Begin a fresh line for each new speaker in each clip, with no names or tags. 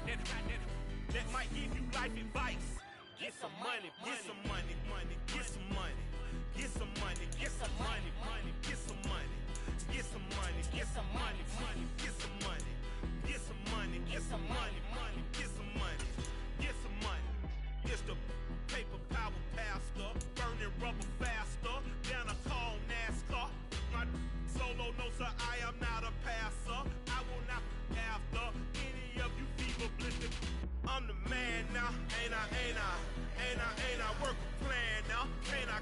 that might give you life advice. Get some money, get some money, get some money, get some money, get some money, get some money, get some money, get some money, get some money, get some money, get some money, get some money, get some money. It's the paper power pastor, burning rubber faster than a call NASCAR. My solo no sir, I am not a passer. I will not after any of you fever blistered. I'm the man now, ain't I? Work a plan now, can't I?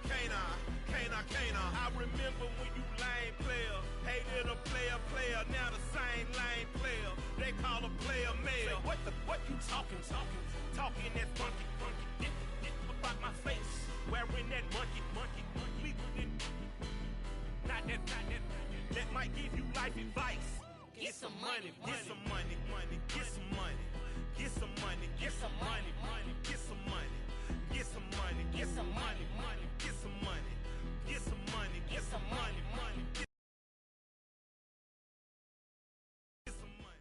I remember when you lame player, hated a player, now the same lame player. They call a player mayor. What you talking that funky, get about my face, wearing that monkey, not that might give you life advice. Get some money, get some money, get some money, get some money, get some money, get some money, get some money, get some money, get some money, get some money, get some money, get some money.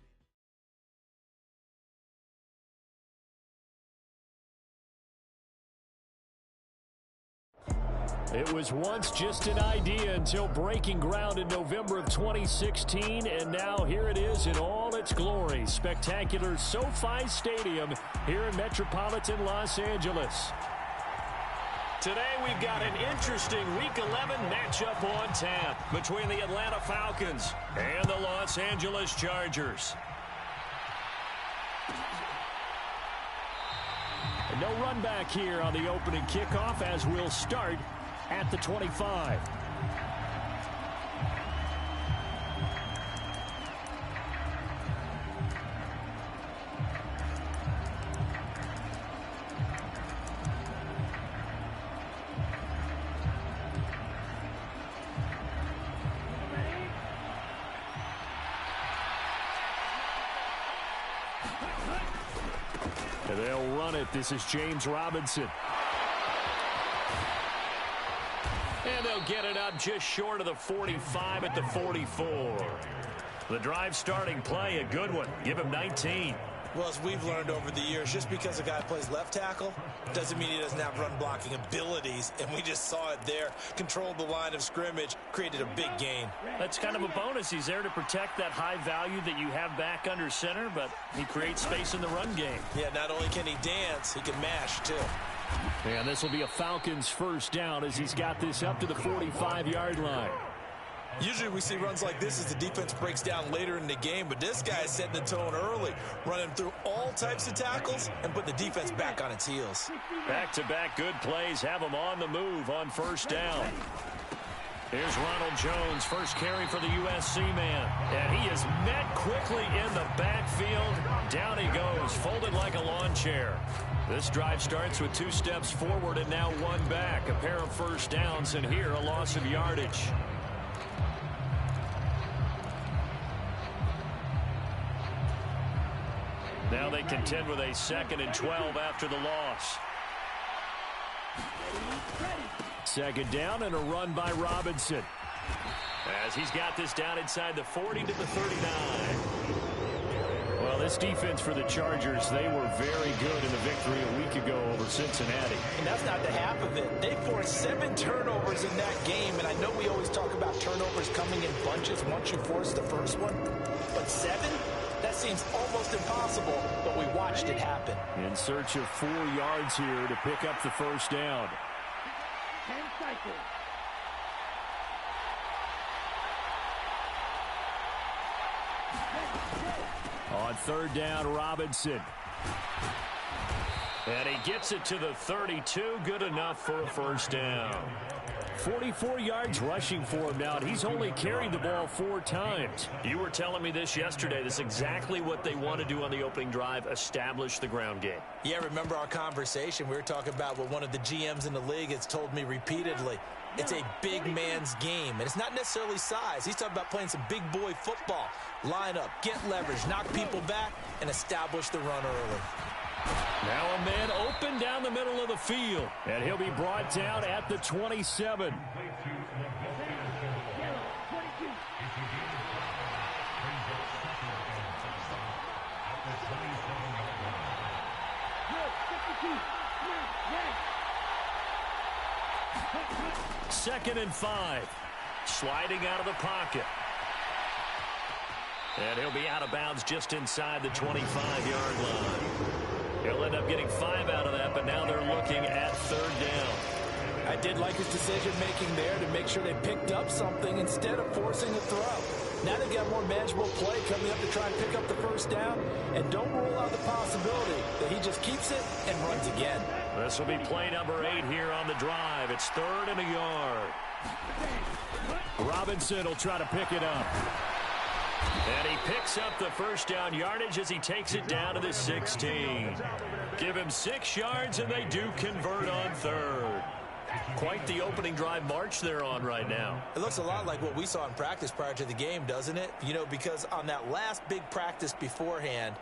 It was once just an idea until breaking ground in November of 2016, and now here it is in all its glory. Spectacular SoFi Stadium here in metropolitan Los Angeles. Today we've got an interesting Week 11 matchup on tap between the Atlanta Falcons and the Los Angeles Chargers. And no run back here on the opening kickoff as we'll start at the 25. And they'll run it. This is James Robinson. And they'll get it up just short of the 45 at the 44. The drive starting play, a good one. Give him 19.
Well, as we've learned over the years, just because a guy plays left tackle doesn't mean he doesn't have run blocking abilities. And we just saw it there. Controlled the line of scrimmage, created a big gain.
That's kind of a bonus. He's there to protect that high value that you have back under center, but he creates space in the run game.
Yeah, not only can he dance, he can mash, too.
And this will be a Falcons first down as he's got this up to the 45-yard line.
Usually we see runs like this as the defense breaks down later in the game, but this guy is setting the tone early, running through all types of tackles and put the defense back on its heels.
Back-to-back good plays have him on the move on first down. Here's Ronald Jones, first carry for the USC man. And he is met quickly in the backfield. Down he goes, folded like a lawn chair. This drive starts with 2 steps forward and now 1 back. A pair of first downs, and here a loss of yardage. Now they contend with a 2nd and 12 after the loss. Second down and a run by Robinson. As he's got this down inside the 40 to the 39. Well, this defense for the Chargers, they were very good in the victory a week ago over Cincinnati.
And that's not the half of it. They forced 7 turnovers in that game, and I know we always talk about turnovers coming in bunches once you force the first one. But 7? That seems almost impossible, but we watched it happen.
In search of 4 yards here to pick up the first down.
10 cycles.
On third down, Robinson. And he gets it to the 32. Good enough for a first down. 44 yards rushing for him now, and he's only carried the ball 4 times. You were telling me this yesterday. This is exactly what they want to do on the opening drive, establish the ground game.
Yeah, remember our conversation? We were talking about what one of the GMs in the league has told me repeatedly. It's a big man's game, and it's not necessarily size. He's talking about playing some big boy football. Line up, get leverage, knock people back, and establish the run early.
Now a man open down the middle of the field, and he'll be brought down at the 27. 2nd and 5. Sliding out of the pocket. And he'll be out of bounds just inside the 25-yard line. He'll end up getting 5 out of that, but now they're looking at 3rd down.
I did like his decision-making there to make sure they picked up something instead of forcing a throw. Now they got more manageable play coming up to try and pick up the 1st down, and don't rule out the possibility that he just keeps it and runs again.
This will be play number 8 here on the drive. It's 3rd and a yard. Robinson will try to pick it up. And he picks up the 1st down yardage as he takes it down to the 16. Give him 6 yards, and they do convert on 3rd. Quite the opening drive march they're on right now.
It looks a lot like what we saw in practice prior to the game, doesn't it? You know, because on that last big practice beforehand,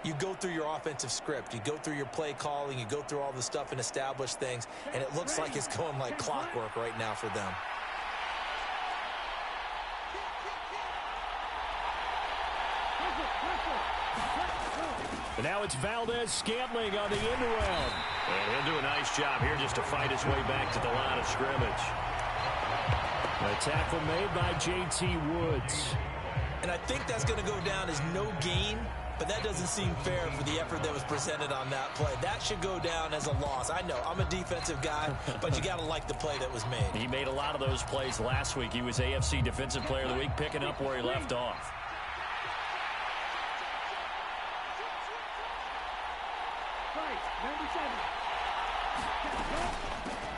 you go through your offensive script. You go through your play calling. You go through all the stuff and establish things. And it looks like it's going like clockwork right now for them.
And now it's Valdez-Scantling on the end around. And he'll do a nice job here just to fight his way back to the line of scrimmage. A tackle made by J.T. Woods.
And I think that's going to go down as no gain, but that doesn't seem fair for the effort that was presented on that play. That should go down as a loss. I know, I'm a defensive guy, but you got to like the play that was made.
He made a lot of those plays last week. He was AFC Defensive Player of the Week, picking up where he left off.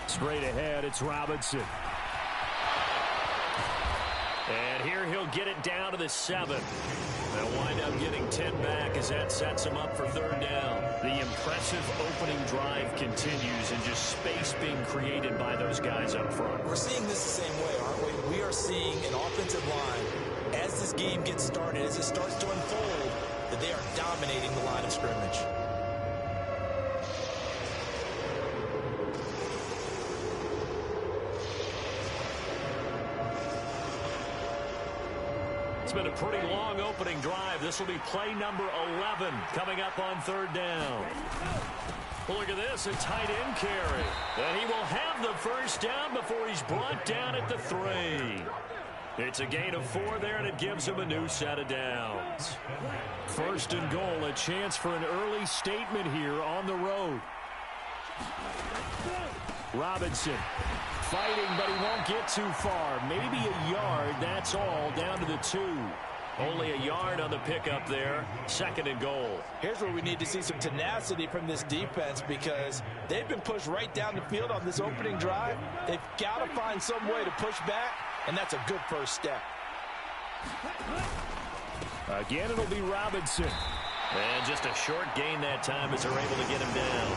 Straight ahead, it's Robinson. And here he'll get it down to the 7. They'll wind up getting 10 back as that sets him up for 3rd down. The impressive opening drive continues and just space being created by those guys up front.
We're seeing this the same way, aren't we? We are seeing an offensive line, as this game gets started, as it starts to unfold, that they are dominating the line of scrimmage.
It's been a pretty long opening drive. This will be play number 11 coming up on 3rd down. Well, look at this, a tight end carry. And he will have the 1st down before he's brought down at the 3. It's a gain of 4 there, and it gives him a new set of downs. 1st and goal, a chance for an early statement here on the road. Robinson fighting, but he won't get too far. Maybe a yard, that's all, down to the 2. Only a yard on the pickup there. 2nd and goal.
Here's where we need to see some tenacity from this defense, because they've been pushed right down the field on this opening drive. They've got to find some way to push back, and that's a good 1st step.
Again, it'll be Robinson. And just a short gain that time as they're able to get him down.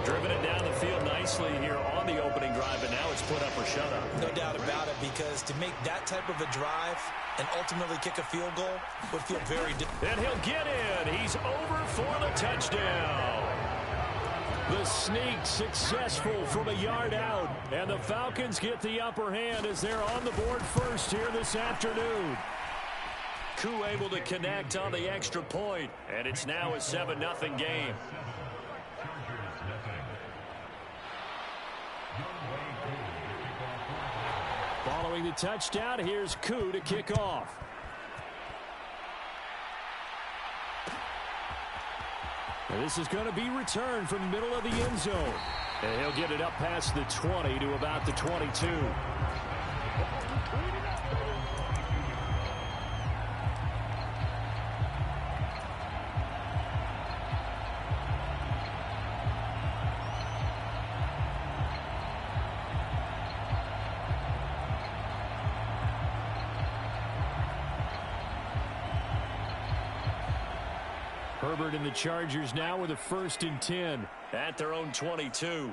Driven it down the field nicely here on the opening drive, and now it's put up or shut up.
No doubt about it, because to make that type of a drive and ultimately kick a field goal would feel very difficult.
And he'll get in. He's over for the touchdown. The sneak successful from a yard out, and the Falcons get the upper hand as they're on the board first here this afternoon. Koo able to connect on the extra point, and it's now a 7-0 game. Following the touchdown, here's Koo to kick off. And this is going to be returned from the middle of the end zone. And he'll get it up past the 20 to about the 22. Herbert and the Chargers now with a 1st and 10 at their own 22.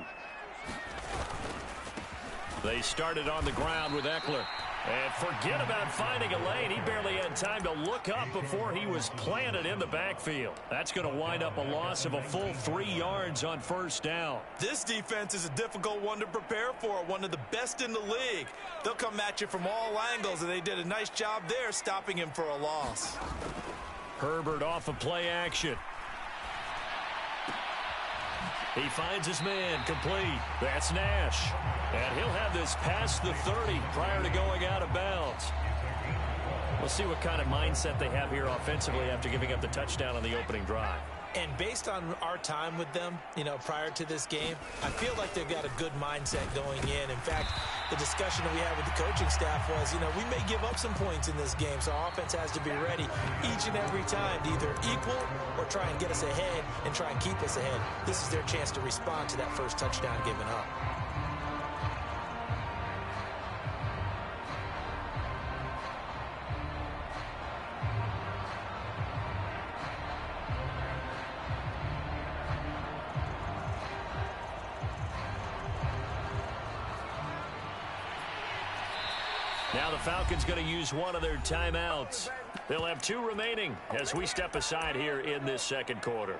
They started on the ground with Eckler. And forget about finding a lane. He barely had time to look up before he was planted in the backfield. That's going to wind up a loss of a full 3 yards on 1st down.
This defense is a difficult one to prepare for, one of the best in the league. They'll come at you from all angles, and they did a nice job there stopping him for a loss.
Herbert off of play action. He finds his man, complete. That's Nash. And he'll have this past the 30 prior to going out of bounds. We'll see what kind of mindset they have here offensively after giving up the touchdown on the opening drive.
And based on our time with them, prior to this game, I feel like they've got a good mindset going in. In fact, the discussion that we had with the coaching staff was, we may give up some points in this game, so our offense has to be ready each and every time to either equal or try and get us ahead and try and keep us ahead. This is their chance to respond to that first touchdown given up.
Now the Falcons going to use one of their timeouts. They'll have 2 remaining as we step aside here in this second quarter.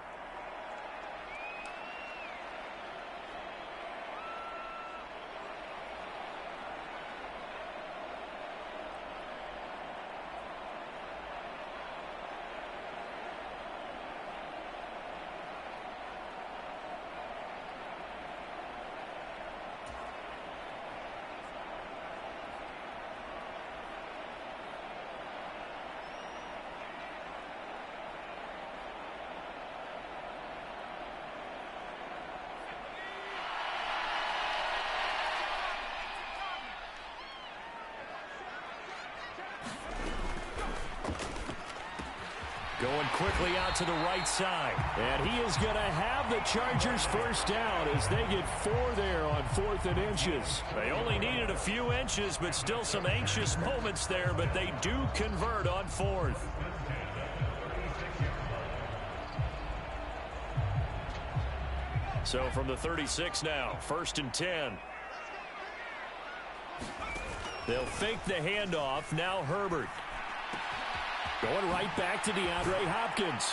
Going quickly out to the right side. And he is going to have the Chargers first down as they get 4 there on 4th and inches. They only needed a few inches, but still some anxious moments there, but they do convert on 4th. So from the 36 now, 1st and 10. They'll fake the handoff. Now Herbert. Going right back to DeAndre Hopkins.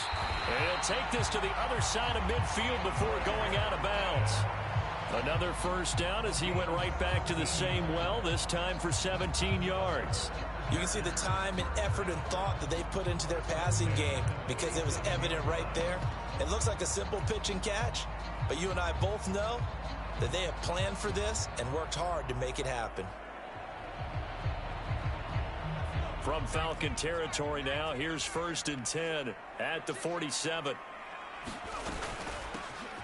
And he'll take this to the other side of midfield before going out of bounds. Another first down as he went right back to the same well, this time for 17 yards.
You can see the time and effort and thought that they put into their passing game because it was evident right there. It looks like a simple pitch and catch, but you and I both know that they have planned for this and worked hard to make it happen.
From Falcon territory now, here's 1st and 10 at the 47.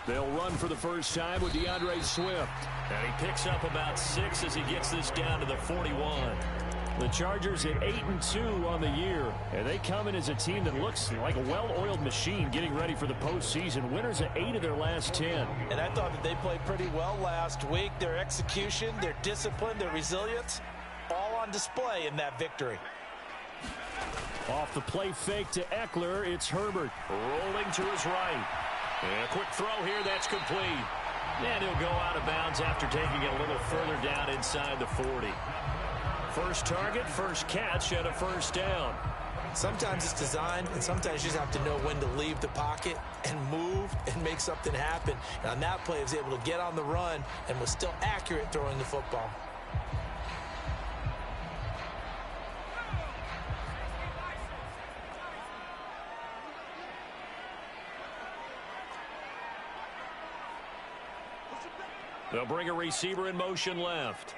They'll run for the first time with DeAndre Swift. And he picks up about 6 as he gets this down to the 41. The Chargers at 8-2 on the year. And they come in as a team that looks like a well-oiled machine getting ready for the postseason. Winners at 8 of their last 10.
And I thought that they played pretty well last week. Their execution, their discipline, their resilience, all on display in that victory.
Off the play fake to Eckler, it's Herbert. Rolling to his right. And a quick throw here, that's complete. And he'll go out of bounds after taking it a little further down inside the 40. First target, first catch, and a first down.
Sometimes it's designed, and sometimes you just have to know when to leave the pocket and move and make something happen. And on that play, he was able to get on the run and was still accurate throwing the football.
They'll bring a receiver in motion left.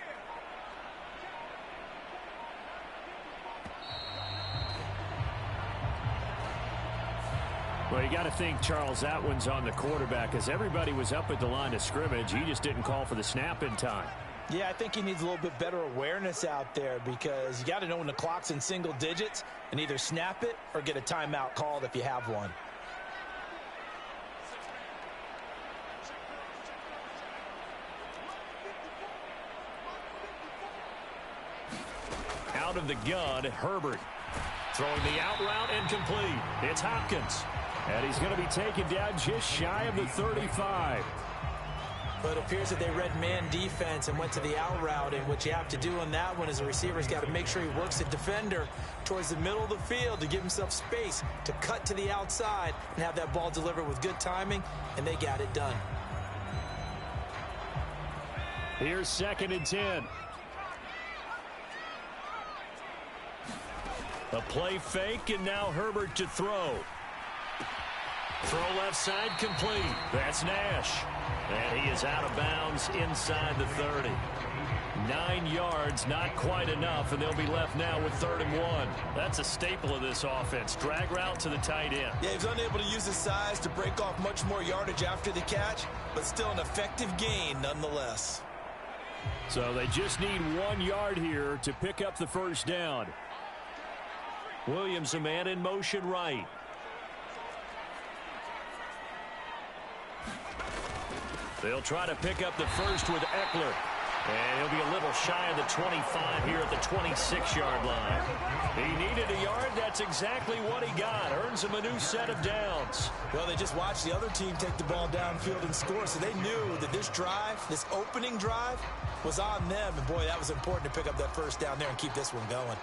Well, you got to think, Charles, that one's on the quarterback as everybody was up at the line of scrimmage. He just didn't call for the snap in time.
Yeah, I think he needs a little bit better awareness out there because you got to know when the clock's in single digits and either snap it or get a timeout called if you have one.
Out of the gun, Herbert. Throwing the out route and complete. It's Hopkins. And he's going to be taken down just shy of the 35.
But it appears that they read man defense and went to the out route. And what you have to do on that one is a receiver's got to make sure he works the defender towards the middle of the field to give himself space to cut to the outside and have that ball delivered with good timing. And they got it done.
Here's 2nd and 10. A play fake, and now Herbert to throw. Throw left side complete. That's Nash. And he is out of bounds inside the 30. 9 yards, not quite enough, and they'll be left now with 3rd and 1. That's a staple of this offense. Drag route to the tight end.
Yeah, he was unable to use his size to break off much more yardage after the catch, but still an effective gain nonetheless.
So they just need 1 yard here to pick up the first down. Williams, a man in motion right. They'll try to pick up the first with Eckler. And he'll be a little shy of the 25 here at the 26-yard line. He needed a yard. That's exactly what he got. Earns him a new set of downs.
Well, they just watched the other team take the ball downfield and score, so they knew that this drive, this opening drive, was on them. And, boy, that was important to pick up that first down there and keep this one going.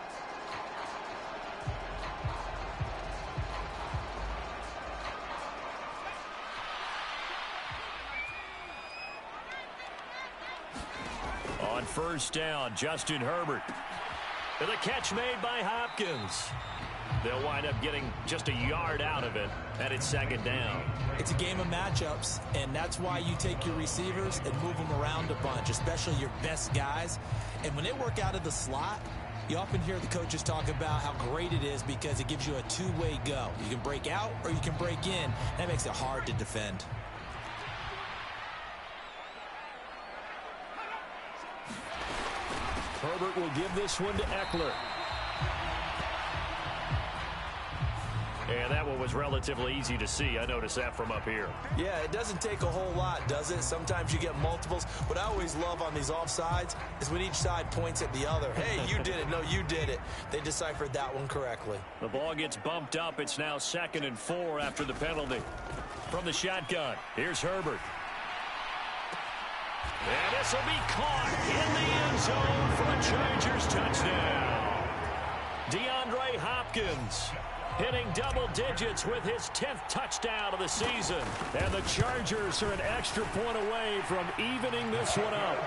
On first down, Justin Herbert. And the catch made by Hopkins. They'll wind up getting just a yard out of it, and it's 2nd down.
It's a game of matchups, and that's why you take your receivers and move them around a bunch, especially your best guys. And when they work out of the slot, you often hear the coaches talk about how great it is because it gives you a two-way go. You can break out or you can break in. That makes it hard to defend.
Herbert will give this one to Eckler. And that one was relatively easy to see. I noticed that from up here.
Yeah, it doesn't take a whole lot, does it? Sometimes you get multiples. What I always love on these offsides is when each side points at the other. Hey, you did it. No, you did it. They deciphered that one correctly.
The ball gets bumped up. It's now 2nd and 4 after the penalty. From the shotgun, here's Herbert. And this will be caught in the end zone for a Chargers touchdown. DeAndre Hopkins hitting double digits with his 10th touchdown of the season. And the Chargers are an extra point away from evening this one up.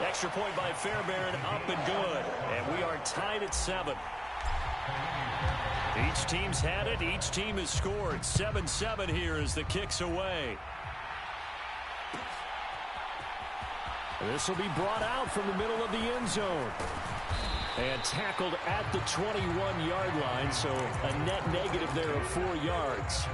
Extra point by Fairbairn, up and good. And we are tied at 7. Each team's had it. Each team has scored. 7-7 here as the kick's away. This will be brought out from the middle of the end zone. And tackled at the 21-yard line, so a net negative there of 4 yards.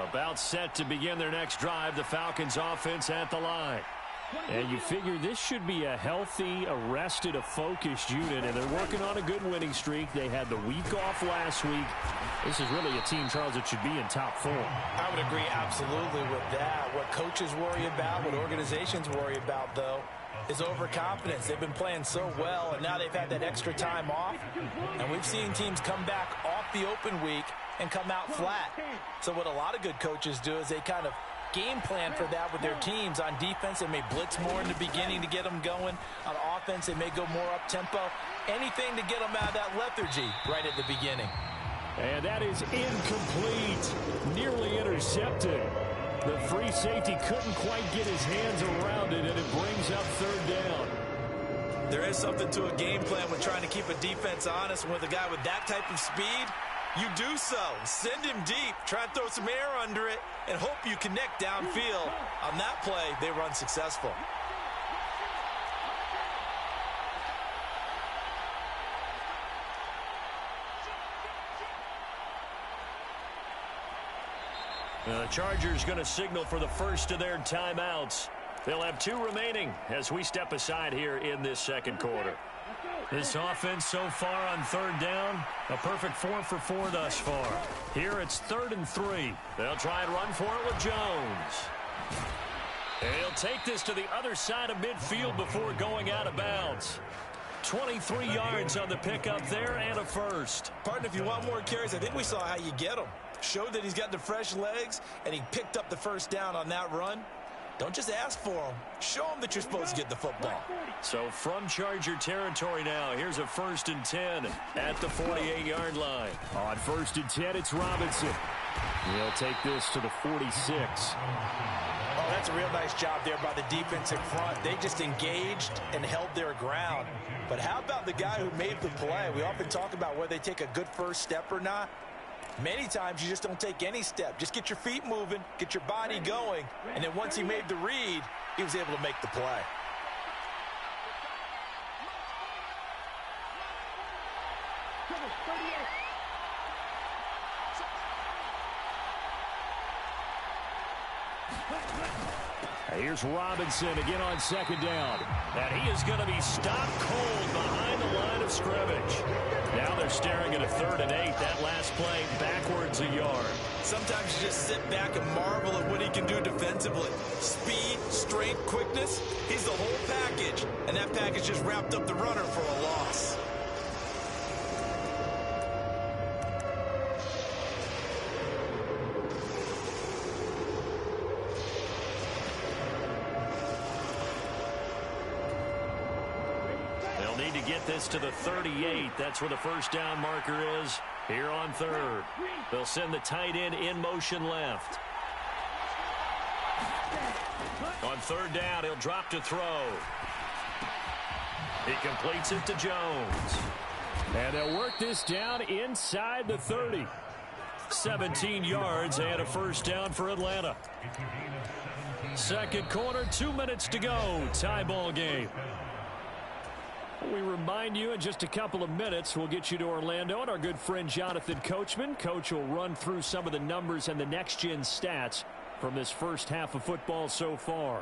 About set to begin their next drive, the Falcons offense at the line. And you figure this should be a healthy, a rested, a focused unit, and they're working on a good winning streak. They had the week off last week. This is really a team, Charles, that should be in top form.
I would agree absolutely with that. What coaches worry about, what organizations worry about, though, is overconfidence. They've been playing so well, and now they've had that extra time off. And we've seen teams come back off the open week and come out flat. So what a lot of good coaches do is they kind of game plan for that with their teams. On defense, they may blitz more in the beginning to get them going. On offense, they may go more up-tempo. Anything to get them out of that lethargy right at the beginning.
And that is incomplete. Nearly intercepted. The free safety couldn't quite get his hands around it, and it brings up 3rd down.
There is something to a game plan when trying to keep a defense honest. With a guy with that type of speed, you do so. Send him deep. Try and throw some air under it and hope you connect downfield. On that play, they were unsuccessful.
The Chargers going to signal for the first of their timeouts. They'll have 2 remaining as we step aside here in this 2nd quarter. This offense so far on 3rd down, a perfect 4 for 4 thus far. Here it's 3rd and 3. They'll try and run for it with Jones. And he'll take this to the other side of midfield before going out of bounds. 23 yards on the pickup there and a first.
Partner, if you want more carries, I think we saw how you get them. Showed that he's got the fresh legs, and he picked up the first down on that run. Don't just ask for them. Show them that you're supposed to get the football.
So from Charger territory now, here's a 1st and 10 at the 48-yard line. On 1st and 10, it's Robinson. He'll take this to the 46.
Oh, that's a real nice job there by the defensive front. They just engaged and held their ground. But how about the guy who made the play? We often talk about whether they take a good first step or not. Many times you just don't take any step. Just get your feet moving, get your body going, and then once he made the read, he was able to make the play.
Here's Robinson again on 2nd down. And he is going to be stopped cold behind the line of scrimmage. Now they're staring at a 3rd and 8. That last play backwards a yard.
Sometimes you just sit back and marvel at what he can do defensively. Speed, strength, quickness. He's the whole package. And that package just wrapped up the runner for a loss.
Need to get this to the 38. That's where the 1st down marker is here on 3rd. They'll send the tight end in motion left. On 3rd down, he'll drop to throw. He completes it to Jones. And they'll work this down inside the 30. 17 yards and a 1st down for Atlanta. 2nd quarter, 2 minutes to go. Tie ball game. We remind you in just a couple of minutes we'll get you to Orlando and our good friend Jonathan Coachman. Coach will run through some of the numbers and the next-gen stats from this first half of football so far.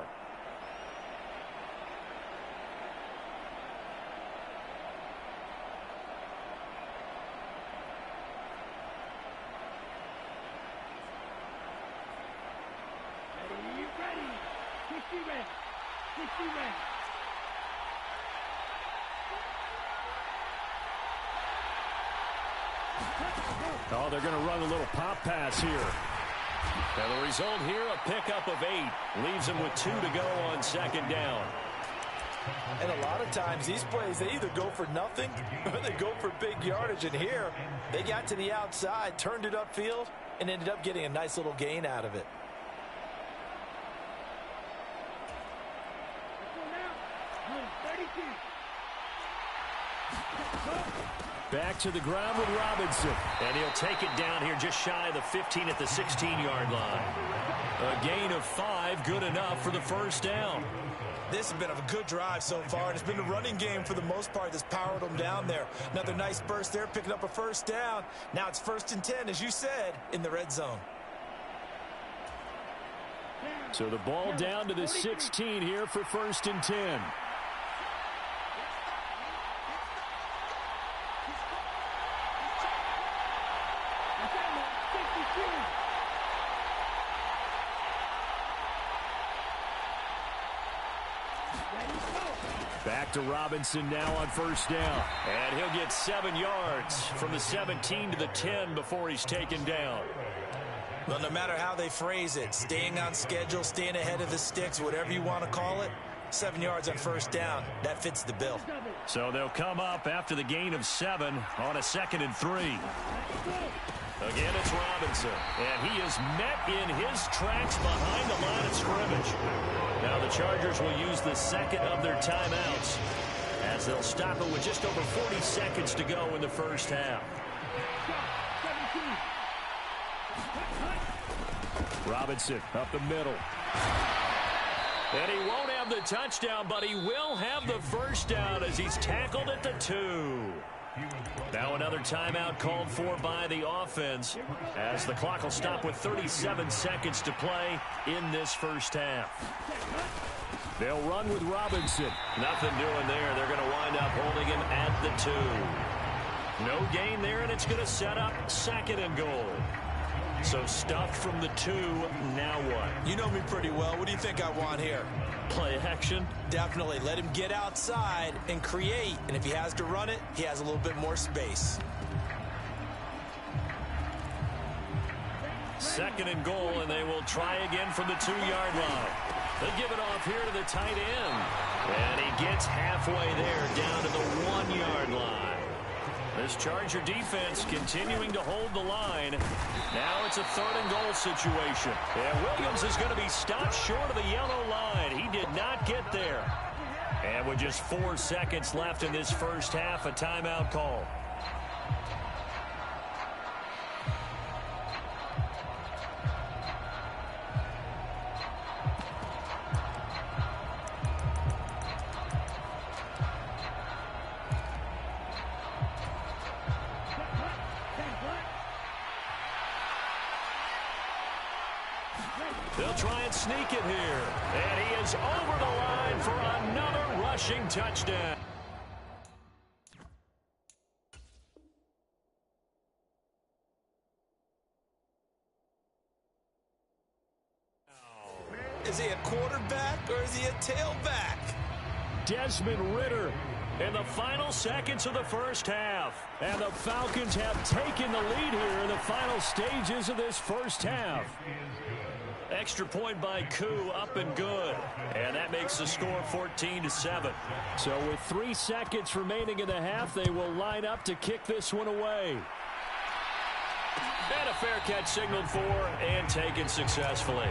Ready. 50 ready. 50 ready.
Oh, they're going to run a little pop pass here. And the result here, a pickup of 8. Leaves them with 2 to go on 2nd down.
And a lot of times these plays, they either go for nothing or they go for big yardage. And here, they got to the outside, turned it upfield, and ended up getting a nice little gain out of it.
Back to the ground with Robinson. And he'll take it down here just shy of the 15 at the 16-yard line. A gain of 5, good enough for the 1st down.
This has been a good drive so far, and it's been the running game for the most part that's powered them down there. Another nice burst there, picking up a 1st down. Now it's 1st and 10, as you said, in the red zone.
So the ball down to the 16 here for 1st and 10. Back to Robinson now on 1st down. And he'll get 7 yards from the 17 to the 10 before he's taken down.
Well, no matter how they phrase it, staying on schedule, staying ahead of the sticks, whatever you want to call it, 7 yards on 1st down, that fits the bill.
So they'll come up after the gain of 7 on a 2nd and 3. Again, it's Robinson, and he is met in his tracks behind the line of scrimmage. Now the Chargers will use the 2nd of their timeouts as they'll stop it with just over 40 seconds to go in the 1st half. Robinson up the middle. And he won't have the touchdown, but he will have the 1st down as he's tackled at the 2. Now another timeout called for by the offense as the clock will stop with 37 seconds to play in this 1st half. They'll run with Robinson. Nothing doing there. They're going to wind up holding him at the 2. No gain there, and it's going to set up 2nd and goal. So stuffed from the 2, now what?
You know me pretty well. What do you think I want here?
Play action?
Definitely. Let him get outside and create. And if he has to run it, he has a little bit more space.
2nd and goal, and they will try again from the 2-yard line. They give it off here to the tight end. And he gets halfway there, down to the 1-yard line. This Charger defense continuing to hold the line. Now it's a 3rd and goal situation. And Williams is going to be stopped short of the yellow line. He did not get there. And with just 4 seconds left in this first half, a timeout call. They'll try and sneak it here. And he is over the line for another rushing touchdown.
Is he a quarterback or is he a tailback?
Desmond Ridder in the final seconds of the first half. And the Falcons have taken the lead here in the final stages of this first half. Extra point by Koo, up and good. And that makes the score 14-7. So with 3 seconds remaining in the half, they will line up to kick this one away. And a fair catch signaled for and taken successfully.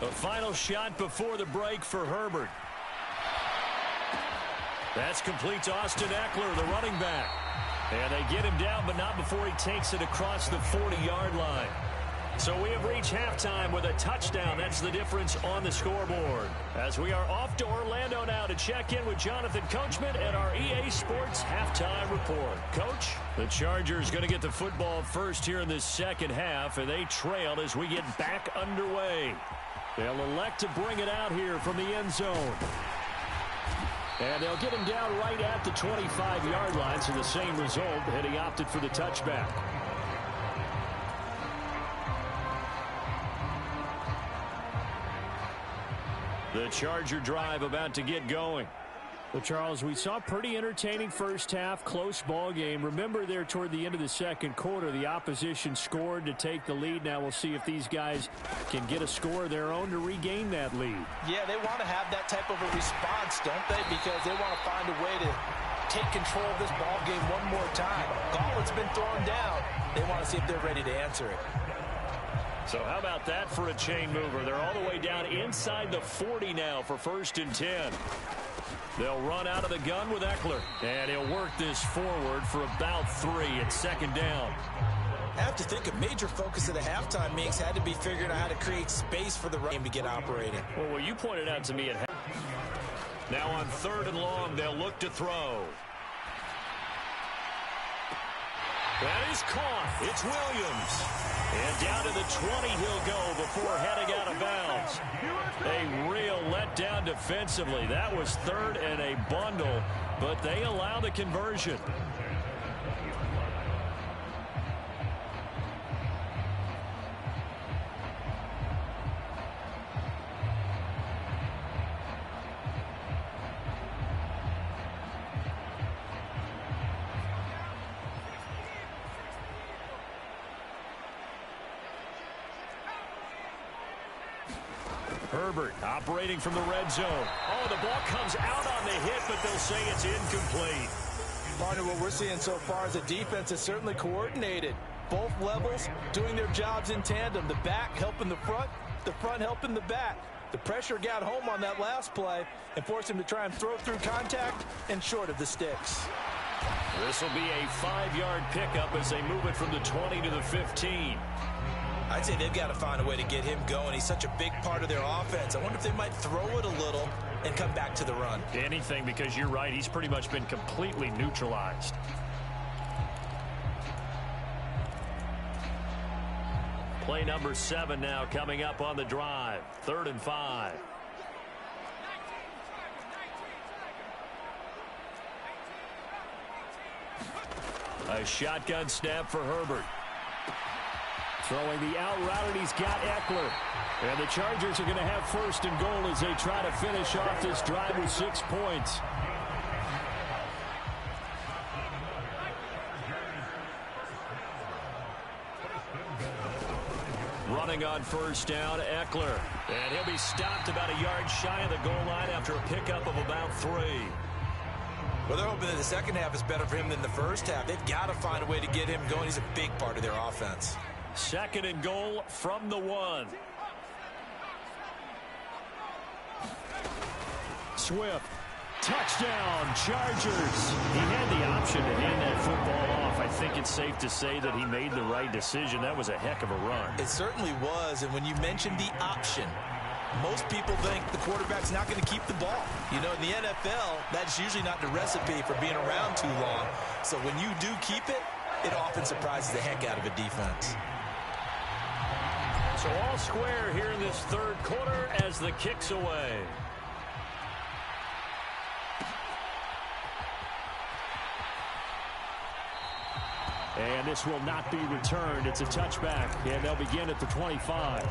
A final shot before the break for Herbert. That's complete to Austin Eckler, the running back. And they get him down, but not before he takes it across the 40-yard line. So we have reached halftime with a touchdown. That's the difference on the scoreboard. As we are off to Orlando now to check in with Jonathan Coachman and our EA Sports halftime report. Coach, the Chargers going to get the football first here in this second half, and they trail as we get back underway. They'll elect to bring it out here from the end zone. And they'll get him down right at the 25-yard line, so the same result, and he opted for the touchback. The Charger drive about to get going. Well, Charles, we saw a pretty entertaining first half, close ball game. Remember there toward the end of the second quarter, the opposition scored to take the lead. Now we'll see if these guys can get a score of their own to regain that lead.
Yeah, they want to have that type of a response, don't they? Because they want to find a way to take control of this ball game one more time. Gauntlet's been thrown down. They want to see if they're ready to answer it.
So how about that for a chain mover? They're all the way down inside the 40 now for 1st and 10. They'll run out of the gun with Eckler. And he'll work this forward for about 3 at 2nd down.
I have to think a major focus of the halftime meetings had to be figuring out how to create space for the game to get operating.
Well, what you pointed out to me at half. Now on 3rd and long, they'll look to throw. That is caught. It's Williams. And down to the 20 he'll go before heading out of bounds. A real letdown defensively. That was 3rd and a bundle, but they allow the conversion. Herbert operating from the red zone. Oh, the ball comes out on the hit, but they'll say it's incomplete.
Partner, what we're seeing so far is the defense is certainly coordinated. Both levels doing their jobs in tandem. The back helping the front helping the back. The pressure got home on that last play and forced him to try and throw through contact and short of the sticks.
This will be a 5-yard pickup as they move it from the 20 to the 15.
I'd say they've got to find a way to get him going. He's such a big part of their offense. I wonder if they might throw it a little and come back to the run.
Anything, because you're right. He's pretty much been completely neutralized. Play number 7 now coming up on the drive. 3rd and 5. A shotgun snap for Herbert. Throwing the out route, and he's got Eckler. And the Chargers are going to have first and goal as they try to finish off this drive with 6 points. Running on first down, Eckler. And he'll be stopped about a yard shy of the goal line after a pickup of about 3.
Well, they're hoping that the second half is better for him than the first half. They've got to find a way to get him going. He's a big part of their offense.
Second and goal from the 1. Swift. Touchdown, Chargers. He had the option to hand that football off. I think it's safe to say that he made the right decision. That was a heck of a run.
It certainly was, and when you mentioned the option, most people think the quarterback's not going to keep the ball. You know, in the NFL, that's usually not the recipe for being around too long. So when you do keep it, it often surprises the heck out of a defense.
So all square here in this third quarter as the kick's away. And this will not be returned. It's a touchback, and they'll begin at the 25.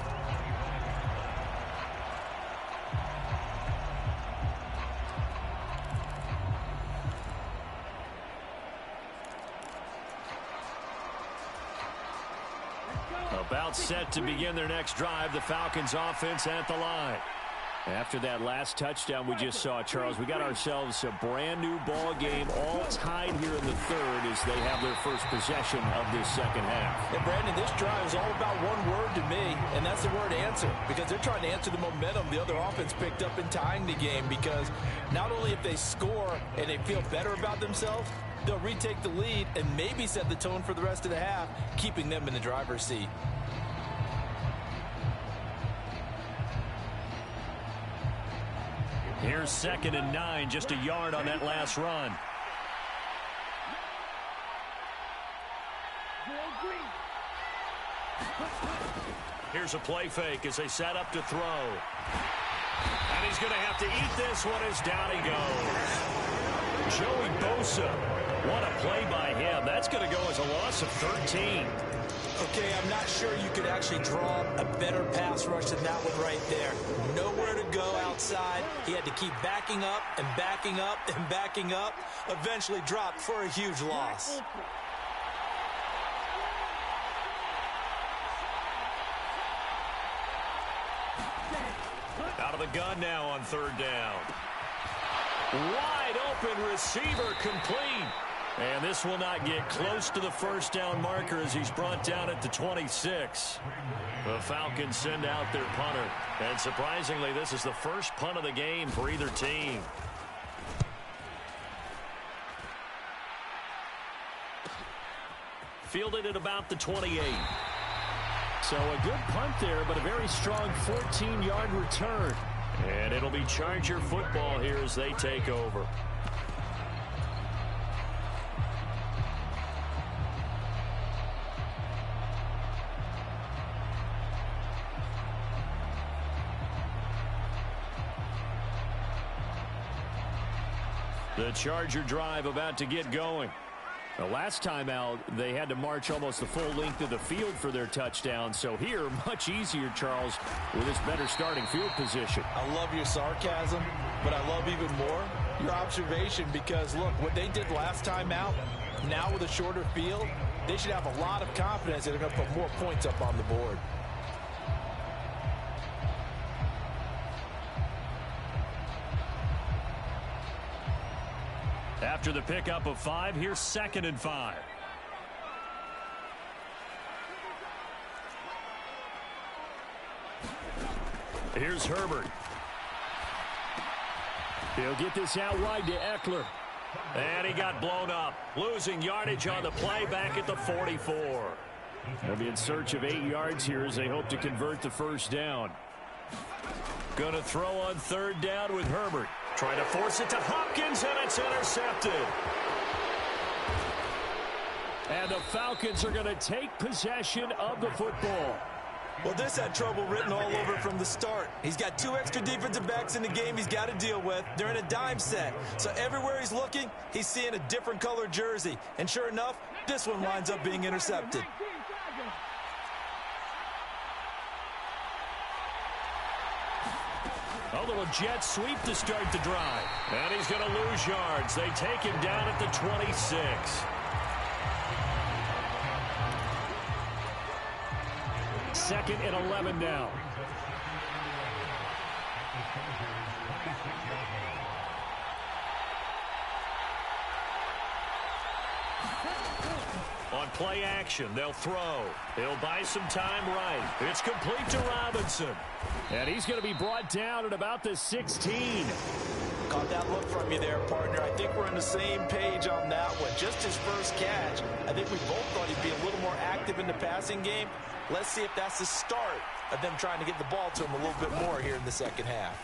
About set to begin their next drive, the Falcons offense at the line. After that last touchdown we just saw, Charles, we got ourselves a brand new ball game, all tied here in the third as they have their first possession of this second half.
And Brandon, this drive is all about one word to me, and that's the word answer, because they're trying to answer the momentum the other offense picked up in tying the game, because not only if they score and they feel better about themselves, they'll retake the lead and maybe set the tone for the rest of the half, keeping them in the driver's seat.
Here's 2nd and 9, just a yard on that last run. Here's a play fake as they set up to throw. And he's going to have to eat this one as down he goes. Joey Bosa, what a play by him. That's going to go as a loss of 13.
Okay, I'm not sure you could actually draw a better pass rush than that one right there. Nowhere to go outside. He had to keep backing up and backing up and backing up. Eventually dropped for a huge loss.
Out of the gun now on third down. Wide open receiver complete. And this will not get close to the first down marker as he's brought down at the 26. The Falcons send out their punter. And surprisingly, this is the first punt of the game for either team. Fielded at about the 28. So a good punt there, but a very strong 14-yard return. And it'll be Charger football here as they take over. The Charger drive about to get going. The last time out, they had to march almost the full length of the field for their touchdown. So here, much easier, Charles, with this better starting field position.
I love your sarcasm, but I love even more your observation because, look, what they did last time out, now with a shorter field, they should have a lot of confidence that they're going to put more points up on the board.
After the pickup of 5, here's 2nd and 5. Here's Herbert. He'll get this out wide to Eckler. And he got blown up, losing yardage on the play back at the 44. They'll be in search of 8 yards here as they hope to convert the first down. Going to throw on third down with Herbert. Trying to force it to Hopkins, and it's intercepted. And the Falcons are going to take possession of the football.
Well, this had trouble written all over from the start. He's got 2 extra defensive backs in the game he's got to deal with. They're in a dime set. So everywhere he's looking, he's seeing a different color jersey. And sure enough, this one winds up being intercepted.
A little jet sweep to start the drive. And he's going to lose yards. They take him down at the 26. Second and 11 now. On play action, they'll throw. He'll buy some time right. It's complete to Robinson. And he's going to be brought down at about the 16.
Caught that look from you there, partner. I think we're on the same page on that one. Just his first catch. I think we both thought he'd be a little more active in the passing game. Let's see if that's the start of them trying to get the ball to him a little bit more here in the second half.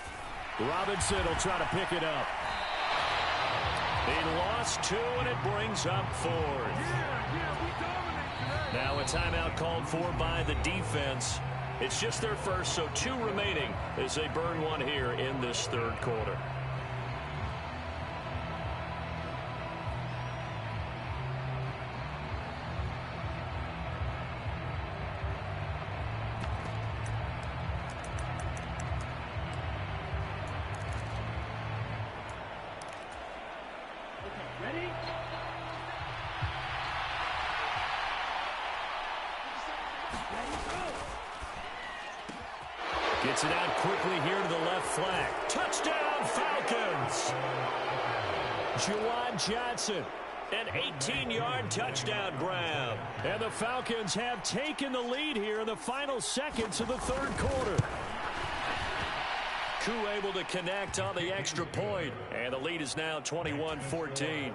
Robinson will try to pick it up. He lost 2, and it brings up 4. Now a timeout called for by the defense. It's just their first, so 2 remaining as they burn one here in this third quarter.
Ready?
Gets it out quickly here to the left flank. Touchdown, Falcons! Juwan Johnson, an 18-yard touchdown grab. And the Falcons have taken the lead here in the final seconds of the third quarter. Koo able to connect on the extra point, and the lead is now 21-14.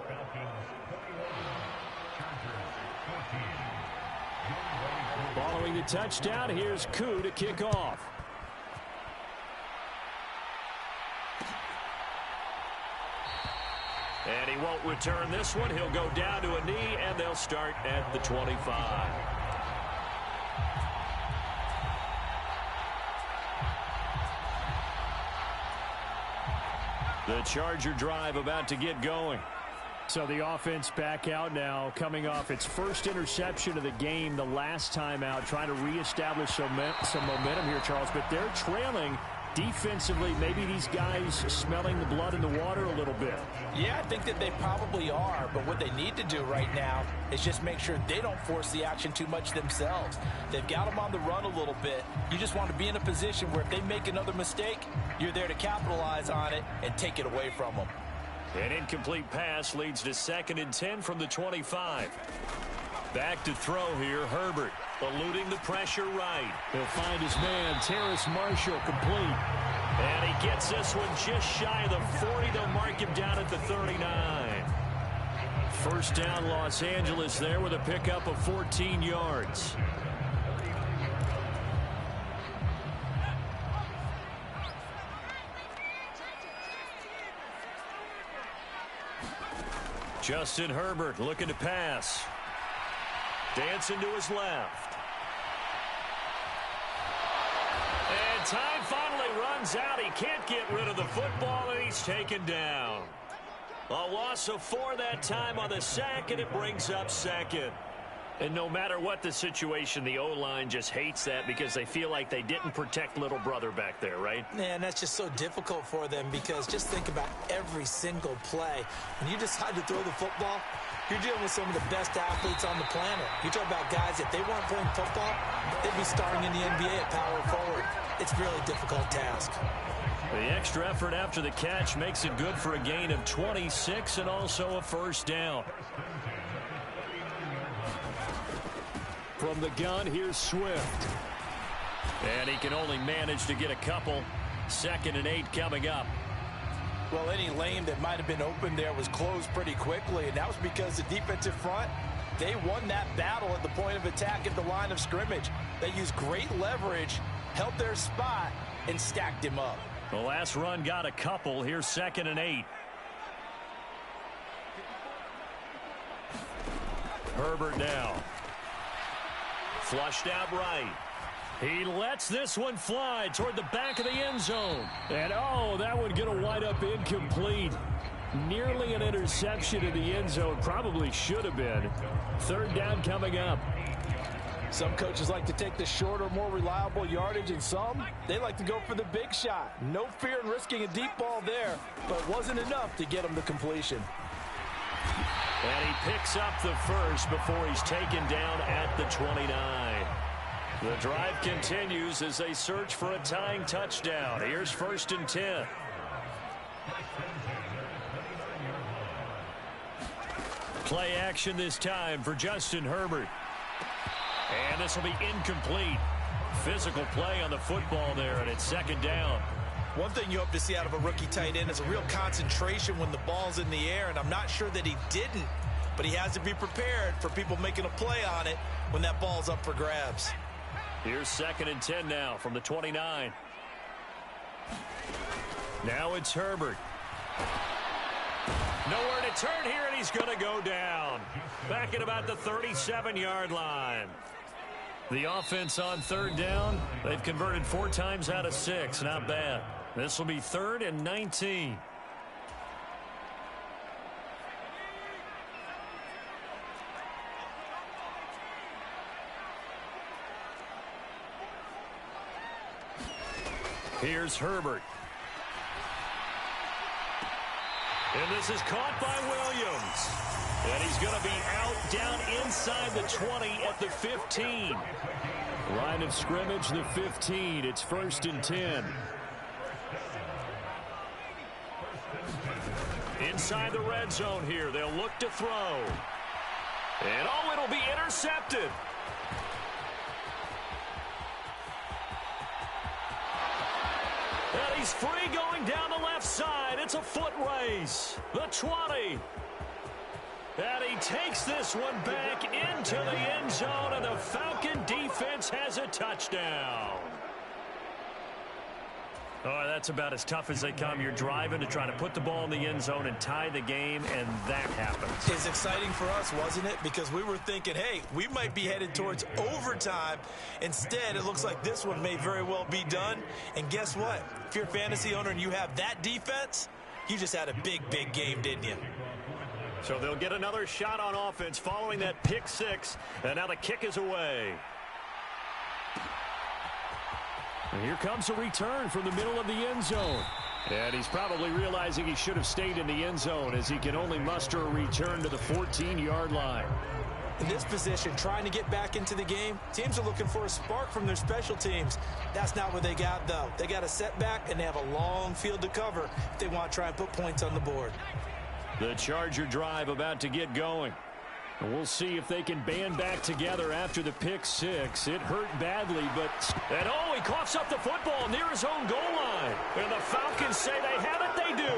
Following the touchdown, here's Koo to kick off. And he won't return this one. He'll go down to a knee, and they'll start at the 25. The Charger drive about to get going. So the offense back out now, coming off its first interception of the game the last time out, trying to reestablish some momentum here, Charles. But they're trailing defensively. Maybe these guys smelling the blood in the water a little bit.
Yeah, I think that they probably are. But what they need to do right now is just make sure they don't force the action too much themselves. They've got them on the run a little bit. You just want to be in a position where if they make another mistake, you're there to capitalize on it and take it away from them.
An incomplete pass leads to 2nd and 10 from the 25. Back to throw here, Herbert, eluding the pressure right. He'll find his man, Terrace Marshall, complete. And he gets this one just shy of the 40. They'll mark him down at the 39. First down, Los Angeles there with a pickup of 14 yards. Justin Herbert looking to pass. Dancing to his left. And time finally runs out. He can't get rid of the football, and he's taken down. A loss of 4 that time on the sack, and it brings up 2nd. And no matter what the situation, the O-line just hates that because they feel like they didn't protect little brother back there, right?
Man, that's just so difficult for them because just think about every single play. When you decide to throw the football, you're dealing with some of the best athletes on the planet. You talk about guys, if they weren't playing football, they'd be starring in the NBA at power forward. It's a really difficult task.
The extra effort after the catch makes it good for a gain of 26 and also a first down. From the gun, here's Swift. And he can only manage to get a couple. 2nd and 8 coming up.
Well, any lane that might have been open there was closed pretty quickly, and that was because the defensive front, they won that battle at the point of attack at the line of scrimmage. They used great leverage, held their spot, and stacked him up.
The last run got a couple. Here's 2nd and 8. Herbert now. Flushed out right. He lets this one fly toward the back of the end zone. And, oh, that one going to wind up incomplete. Nearly an interception in the end zone. Probably should have been. 3rd down coming up.
Some coaches like to take the shorter, more reliable yardage, and some, they like to go for the big shot. No fear in risking a deep ball there, but it wasn't enough to get him to completion.
And he picks up the first before he's taken down at the 29. The drive continues as they search for a tying touchdown. Here's 1st and 10. Play action this time for Justin Herbert. And this will be incomplete. Physical play on the football there, and it's 2nd down.
One thing you hope to see out of a rookie tight end is a real concentration when the ball's in the air, and I'm not sure that he didn't, but he has to be prepared for people making a play on it when that ball's up for grabs.
Here's 2nd and 10 now from the 29. Now it's Herbert. Nowhere to turn here, and he's going to go down. Back at about the 37-yard line. The offense on 3rd down, they've converted 4 times out of 6. Not bad. This will be 3rd and 19. Here's Herbert. And this is caught by Williams. And he's going to be out down inside the 20 at the 15. Line of scrimmage, the 15. It's 1st and 10. Inside the red zone here. They'll look to throw. And oh, it'll be intercepted. And he's free going down the left side. It's a foot race. The 20. And he takes this one back into the end zone, and the Falcon defense has a touchdown. Oh, that's about as tough as they come. You're driving to try to put the ball in the end zone and tie the game, and that happens.
It's exciting for us, wasn't it? Because we were thinking, hey, we might be headed towards overtime. Instead, it looks like this one may very well be done. And guess what? If you're a fantasy owner and you have that defense, you just had a big, big game, didn't you?
So they'll get another shot on offense following that pick 6, and now the kick is away. And here comes a return from the middle of the end zone. And he's probably realizing he should have stayed in the end zone as he can only muster a return to the 14-yard line.
In this position, trying to get back into the game, teams are looking for a spark from their special teams. That's not what they got, though. They got a setback, and they have a long field to cover if they want to try and put points on the board.
The Charger drive about to get going. And we'll see if they can band back together after the pick 6. It hurt badly, but... And oh, he coughs up the football near his own goal line. And the Falcons say they have it, they do.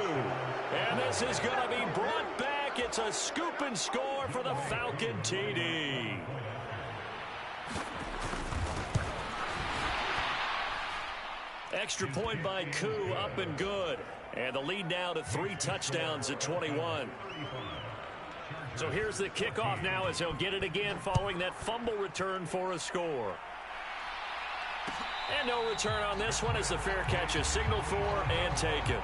And this is going to be brought back. It's a scoop and score for the Falcon TD. Extra point by Koo, up and good. And the lead now to 3 touchdowns at 21. So here's the kickoff now as he'll get it again following that fumble return for a score. And no return on this one as the fair catch is signaled for and taken.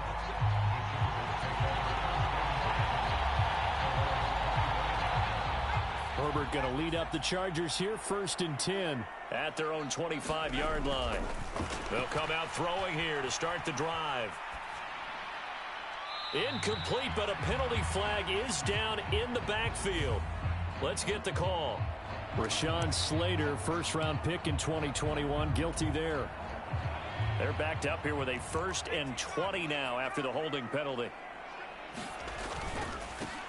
Herbert going to lead up the Chargers here, 1st and 10 at their own 25-yard line. They'll come out throwing here to start the drive. Incomplete, but a penalty flag is down in the backfield. Let's get the call. Rashawn Slater, first-round pick in 2021, guilty there. They're backed up here with a 1st and 20 now after the holding penalty.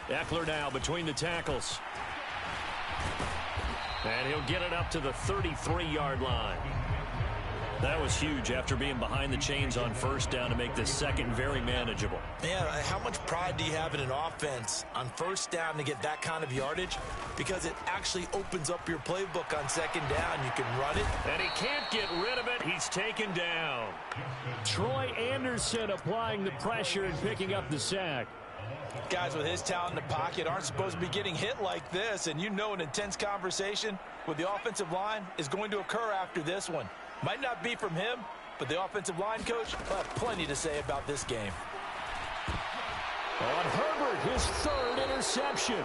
Eckler now between the tackles. And he'll get it up to the 33-yard line. That was huge after being behind the chains on 1st down to make this 2nd very manageable.
Yeah, how much pride do you have in an offense on 1st down to get that kind of yardage? Because it actually opens up your playbook on 2nd down. You can run it.
And he can't get rid of it. He's taken down. Troy Anderson applying the pressure and picking up the sack.
Guys with his talent in the pocket aren't supposed to be getting hit like this. And you know an intense conversation with the offensive line is going to occur after this one. Might not be from him, but the offensive line coach will have plenty to say about this game.
On Herbert, his 3rd interception.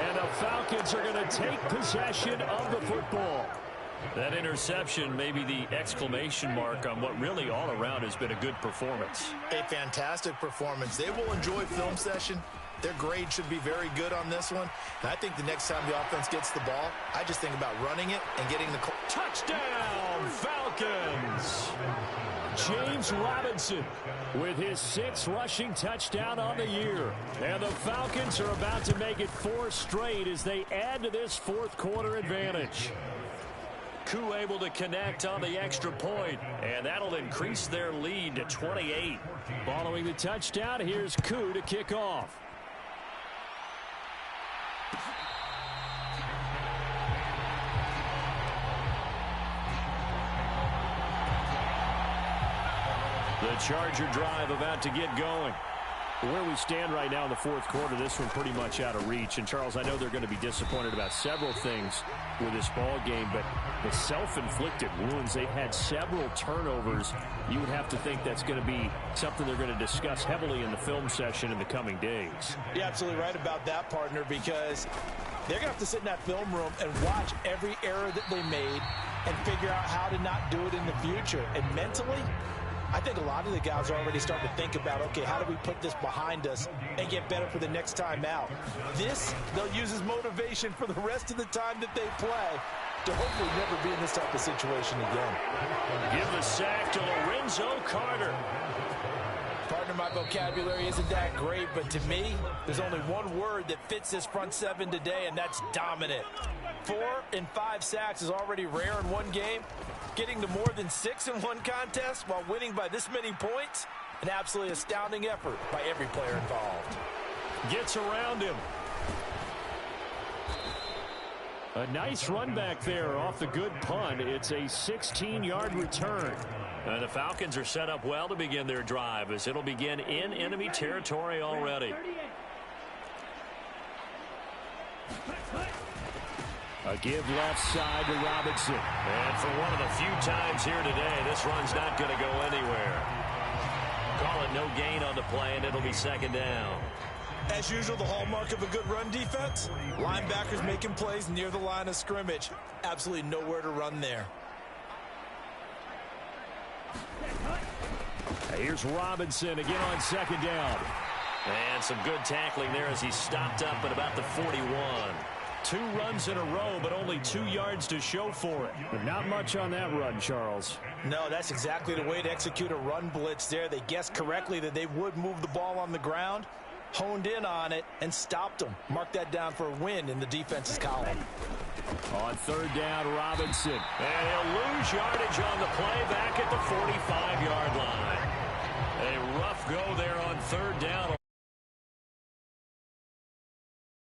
And the Falcons are going to take possession of the football. That interception may be the exclamation mark on what really all around has been a good performance.
A fantastic performance. They will enjoy film session. Their grade should be very good on this one. And I think the next time the offense gets the ball, I just think about running it and getting the
touchdown, Falcons. James Robinson with his 6th rushing touchdown on the year. And the Falcons are about to make it 4 straight as they add to this fourth quarter advantage. Koo able to connect on the extra point, and that'll increase their lead to 28. Following the touchdown, here's Koo to kick off. The Charger drive about to get going. Where we stand right now in the fourth quarter, this one pretty much out of reach. And, Charles, I know they're going to be disappointed about several things with this ball game, but the self-inflicted wounds, they've had several turnovers. You would have to think that's going to be something they're going to discuss heavily in the film session in the coming days.
You're absolutely right about that, partner, because they're going to have to sit in that film room and watch every error that they made and figure out how to not do it in the future. And mentally, I think a lot of the guys are already starting to think about, okay, how do we put this behind us and get better for the next time out? This, they'll use as motivation for the rest of the time that they play to hopefully never be in this type of situation again.
Give the sack to Lorenzo Carter.
Partner, my vocabulary isn't that great, but to me, there's only one word that fits this front seven today, and that's dominant. 4 and 5 sacks is already rare in one game. Getting to more than 6 in one contest while winning by this many points, an absolutely astounding effort by every player involved.
Gets around him. A nice run back there off the good punt. It's a 16-yard return. And the Falcons are set up well to begin their drive as it'll begin in enemy territory already. A give left side to Robinson. And for one of the few times here today, this run's not going to go anywhere. Call it no gain on the play, and it'll be second down.
As usual, the hallmark of a good run defense, linebackers making plays near the line of scrimmage. Absolutely nowhere to run there.
Here's Robinson again on second down. And some good tackling there as he stopped up at about the 41. 2 runs in a row, but only 2 yards to show for it. But not much on that run, Charles.
No, that's exactly the way to execute a run blitz there. They guessed correctly that they would move the ball on the ground, honed in on it, and stopped them. Mark that down for a win in the defense's column.
On third down, Robinson. And he'll lose yardage on the play back at the 45-yard line. A rough go there on third down.